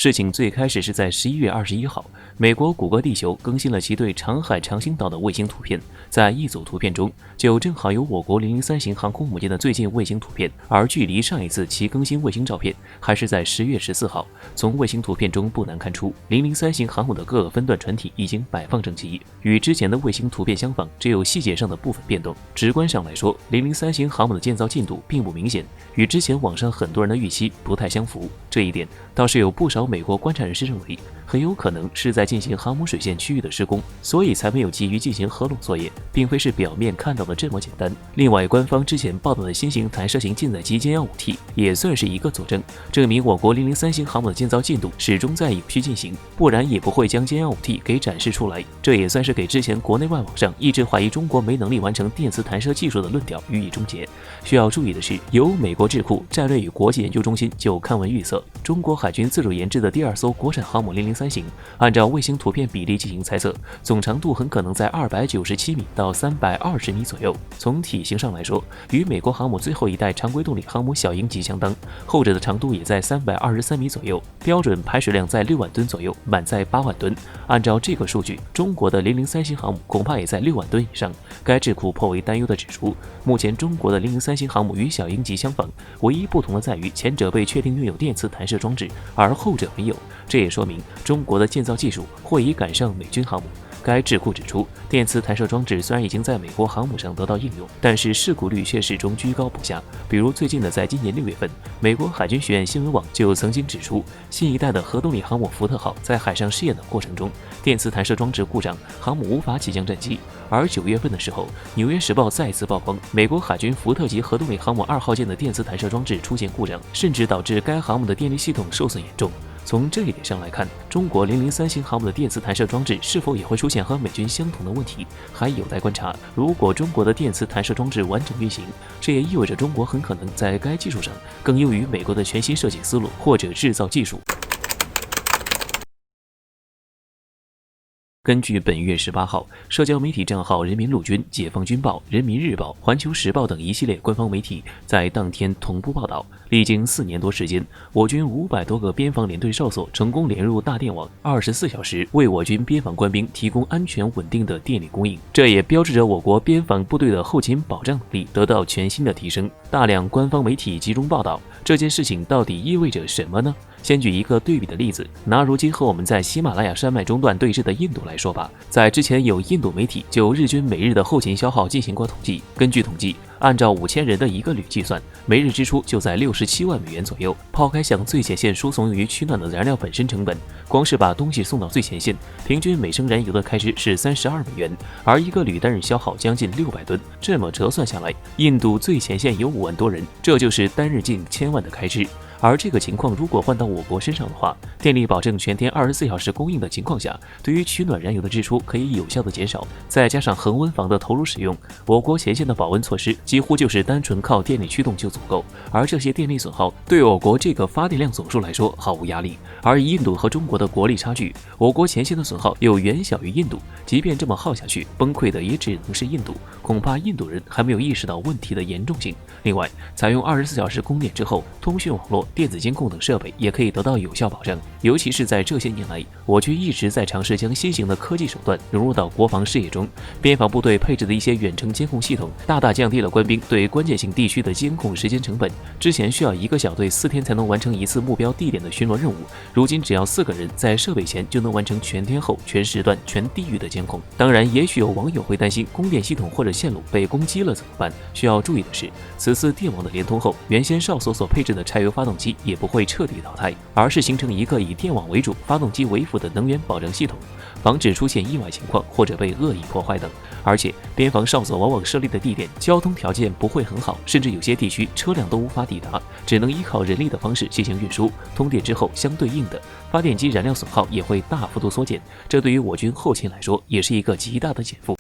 事情最开始是在11月21号，美国谷歌地球更新了其对长海长星岛的卫星图片，在一组图片中就正好有我国003型航空母舰的最近卫星图片，而距离上一次其更新卫星照片还是在10月14号。从卫星图片中不难看出，003型航母的各个分段船体已经摆放整齐，与之前的卫星图片相仿，只有细节上的部分变动。直观上来说，003型航母的建造进度并不明显，与之前网上很多人的预期不太相符。这一点倒是有不少美国观察人士认为，很有可能是在进行航母水线区域的施工，所以才没有急于进行合拢作业，并非是表面看到的这么简单。另外，官方之前报道的新型弹射型舰载机歼幺5T也算是一个佐证，证明我国003型航母的建造进度始终在有序进行，不然也不会将歼幺5T给展示出来。这也算是给之前国内外网上一直怀疑中国没能力完成电磁弹射技术的论调予以终结。需要注意的是，由美国智库战略与国际研究中心就刊文预测，中国海军自主研制的第二艘国产航母003型，按照卫星图片比例进行猜测，总长度很可能在297米到320米左右。从体型上来说，与美国航母最后一代常规动力航母小鹰级相当，后者的长度也在323米左右，标准排水量在6万吨左右，满载8万吨。按照这个数据，中国的003型航母恐怕也在6万吨以上。该智库颇为担忧地指出，目前中国的003型航母与小鹰级相仿，唯一不同的在于前者被确定拥有电磁弹射装置，而后者没有。这也说明中国的建造技术或已赶上美军航母。该智库指出，电磁弹射装置虽然已经在美国航母上得到应用，但是事故率却始终居高不下。比如最近的，在今年6月份，美国海军学院新闻网就曾经指出，新一代的核动力航母福特号在海上试验的过程中，电磁弹射装置故障，航母无法起降战机。而9月份的时候，《纽约时报》再次曝光美国海军福特级核动力航母2号舰的电磁弹射装置出现故障，甚至导致该航母的电力系统受损严重。从这一点上来看，中国003型航母的电磁弹射装置是否也会出现和美军相同的问题，还有待观察。如果中国的电磁弹射装置完整运行，这也意味着中国很可能在该技术上更优于美国的全新设计思路或者制造技术。根据本月18号社交媒体账号人民陆军、解放军报、人民日报、环球时报等一系列官方媒体在当天同步报道，历经4年多时间，我军500多个边防连队哨所成功连入大电网，24小时为我军边防官兵提供安全稳定的电力供应。这也标志着我国边防部队的后勤保障能力得到全新的提升。大量官方媒体集中报道这件事情到底意味着什么呢？先举一个对比的例子，拿如今和我们在喜马拉雅山脉中段对峙的印度来说吧。在之前有印度媒体就日军每日的后勤消耗进行过统计，根据统计，按照5000人的一个旅计算，每日支出就在67万美元左右。抛开向最前线输送用于取暖的燃料本身成本，光是把东西送到最前线，平均每升燃油的开支是32美元，而一个旅单日消耗将近600吨。这么折算下来，印度最前线有5万多人，这就是单日近1000万的开支。而这个情况如果换到我国身上的话，电力保证全天24小时供应的情况下，对于取暖燃油的支出可以有效的减少，再加上恒温房的投入使用，我国前线的保温措施几乎就是单纯靠电力驱动就足够。而这些电力损耗对我国这个发电量总数来说毫无压力，而以印度和中国的国力差距，我国前线的损耗又远小于印度，即便这么耗下去，崩溃的也只能是印度，恐怕印度人还没有意识到问题的严重性。另外，采用24小时供电之后，通讯网络、电子监控等设备也可以得到有效保障。尤其是在这些年来，我军一直在尝试将新型的科技手段融入到国防事业中，边防部队配置的一些远程监控系统，大大降低了官兵对关键性地区的监控时间成本。之前需要1个小队4天才能完成一次目标地点的巡逻任务，如今只要4个人在设备前就能完成全天候、全时段、全地域的监控。当然，也许有网友会担心供电系统或者线路被攻击了怎么办？需要注意的是，此次电网的连通后，原先哨所配置的柴油发动机也不会彻底淘汰，而是形成一个以电网为主、发动机为辅的能源保障系统，防止出现意外情况或者被恶意破坏等。而且，边防哨所往往设立的地点交通条件不会很好，甚至有些地区车辆都无法抵达，只能依靠人力的方式进行运输。通电之后，相对应的发电机燃料损耗也会大幅度缩减，这对于我军后勤来说也是一个极大的减负。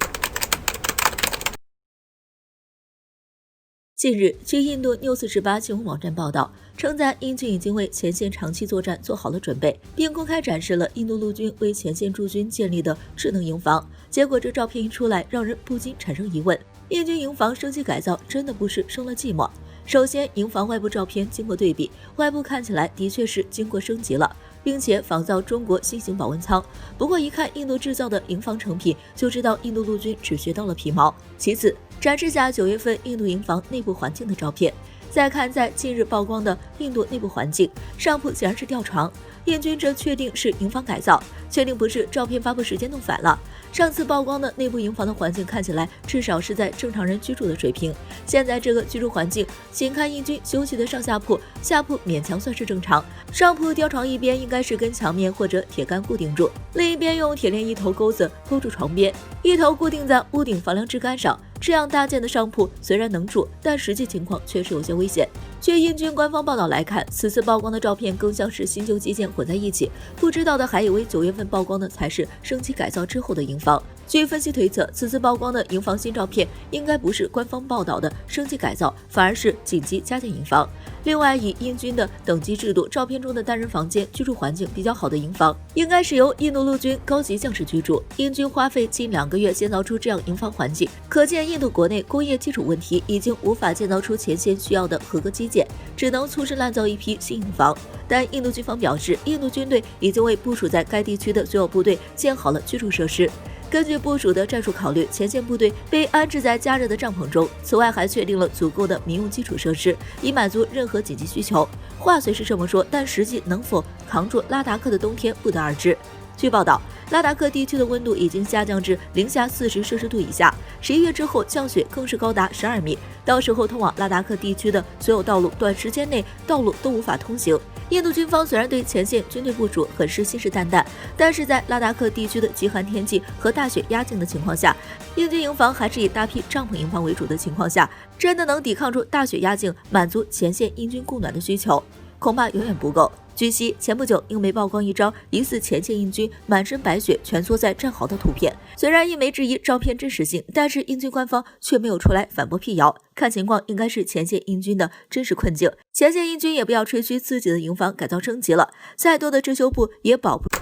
近日，据印度 News18 新闻网站报道，称赞英军已经为前线长期作战做好了准备，并公开展示了印度陆军为前线驻军建立的智能营房。结果这照片一出来，让人不禁产生疑问：印军营房升级改造真的不是生了寂寞？首先，营房外部照片经过对比，外部看起来的确是经过升级了。并且仿造中国新型保温舱。不过一看印度制造的营房成品，就知道印度陆军只学到了皮毛。其次，展示下9月份印度营房内部环境的照片。再看在近日曝光的印度内部环境，上铺竟然是吊床，印军这确定是营房改造，确定不是照片发布时间弄反了。上次曝光的内部营房的环境看起来至少是在正常人居住的水平，现在这个居住环境，仅看印军休息的上下铺，下铺勉强算是正常，上铺吊床一边应该是跟墙面或者铁杆固定住，另一边用铁链一头钩子勾住床边，一头固定在屋顶房梁支杆上。这样搭建的上铺虽然能住，但实际情况确实有些危险。据印军官方报道来看，此次曝光的照片更像是新旧基建混在一起，不知道的还以为9月份曝光的才是升级改造之后的营房。据分析推测，此次曝光的营房新照片应该不是官方报道的升级改造，反而是紧急加建营房。另外，以印军的等级制度，照片中的单人房间居住环境比较好的营房，应该是由印度陆军高级将士居住。印军花费近2个月建造出这样营房环境，可见印度国内工业基础问题已经无法建造出前线需要的合格基建，只能粗制滥造一批新营房。但印度军方表示，印度军队已经为部署在该地区的所有部队建好了居住设施。根据部署的战术考虑，前线部队被安置在加热的帐篷中。此外，还确定了足够的民用基础设施，以满足任何紧急需求。话虽是这么说，但实际能否扛住拉达克的冬天不得而知。据报道，拉达克地区的温度已经下降至-40°C以下，11月之后降雪更是高达12米，到时候通往拉达克地区的所有道路，短时间内道路都无法通行。印度军方虽然对前线军队部署很是信誓旦旦，但是在拉达克地区的极寒天气和大雪压境的情况下，印军营房还是以大批帐篷营房为主的情况下，真的能抵抗住大雪压境，满足前线印军供暖的需求，恐怕远远不够。据悉，前不久英媒曝光一张疑似前线印军满身白雪蜷缩在战壕的图片。虽然英媒质疑照片真实性，但是英军官方却没有出来反驳辟谣。看情况，应该是前线英军的真实困境。前线英军也不要吹嘘自己的营房改造升级了，再多的遮羞布也保不住。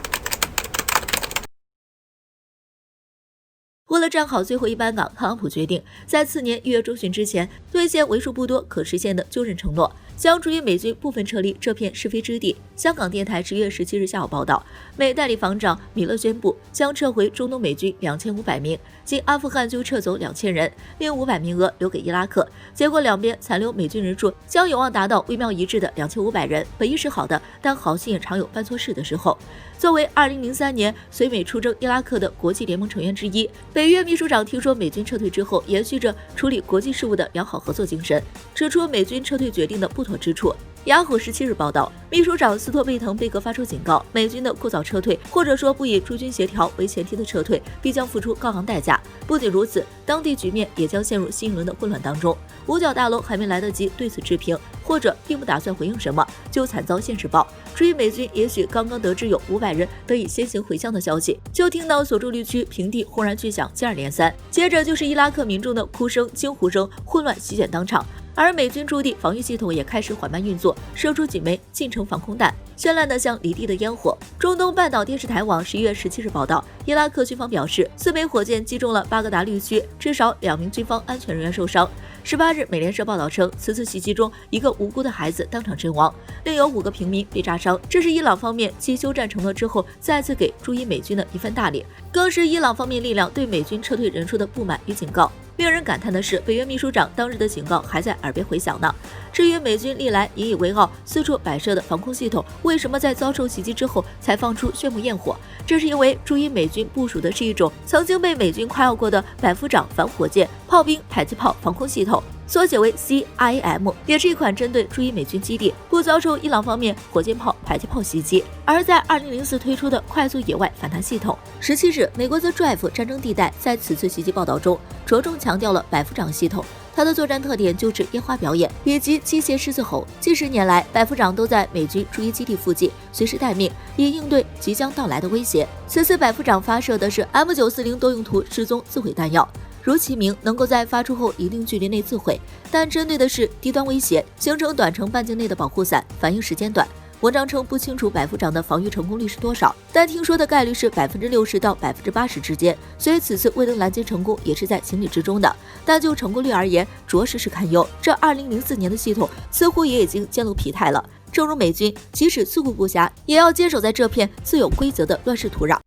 为了站好最后一班岗，特朗普决定在次年1月中旬之前兑现为数不多可实现的就任承诺，将驻于美军部分撤离这片是非之地。香港电台10月17日下午报道，美代理防长米勒宣布将撤回中东美军2500名，仅阿富汗就撤走2000人，另500名额留给伊拉克。结果两边残留美军人数将有望达到微妙一致的2500人。本意是好的，但好心也常有办错事的时候。作为2003年随美出征伊拉克的国际联盟成员之一，北约秘书长听说美军撤退之后，延续着处理国际事务的良好合作精神，指出美军撤退决定的不妥之处。雅虎17日报道，秘书长斯托贝滕贝格发出警告，美军的过早撤退，或者说不以诸军协调为前提的撤退，必将付出高昂代价。不仅如此，当地局面也将陷入新一轮的混乱当中。五角大楼还没来得及对此置评，或者并不打算回应什么，就惨遭现实报。至于美军也许刚刚得知有500人得以先行回乡的消息，就听到所驻绿区平地轰然巨响，接二连三，接着就是伊拉克民众的哭声、惊呼声，混乱席卷当场。而美军驻地防御系统也开始缓慢运作，射出几枚近程防空弹，绚烂的像离地的烟火。中东半岛电视台网11月17日报道，伊拉克军方表示，4枚火箭击中了巴格达绿区，至少2名军方安全人员受伤。18日，美联社报道称，此次袭击中一个无辜的孩子当场阵亡，另有5个平民被炸伤。这是伊朗方面继休战承诺之后再次给驻伊美军的一份大礼，更是伊朗方面力量对美军撤退人数的不满与警告。令人感叹的是，北约秘书长当日的警告还在耳边回响呢。至于美军历来引以为傲、四处摆设的防空系统，为什么在遭受袭击之后才放出炫目焰火？这是因为驻伊美军部署的是一种曾经被美军夸耀过的百夫长反火箭炮兵迫击炮防空系统，缩写为 CIM， 也是一款针对驻伊美军基地不遭受伊朗方面火箭炮、迫击炮袭击。而在2004推出的快速野外反弹系统。17日，美国 The Drive 战争地带在此次袭击报道中着重强调了百夫长系统，它的作战特点就是烟花表演以及机械狮子吼。近10年来，百夫长都在美军驻伊基地附近随时待命，以应对即将到来的威胁。此次百夫长发射的是 M940多用途失踪自毁弹药，如其名，能够在发出后一定距离内自毁，但针对的是低端威胁，形成短程半径内的保护伞，反应时间短。文章称不清楚百夫长的防御成功率是多少，但听说的概率是60%到80%之间，所以此次未能拦截成功也是在情理之中的。但就成功率而言，着实是堪忧。这2004年的系统似乎也已经渐露疲态了。正如美军即使自顾不暇，也要坚守在这片自有规则的乱世土壤。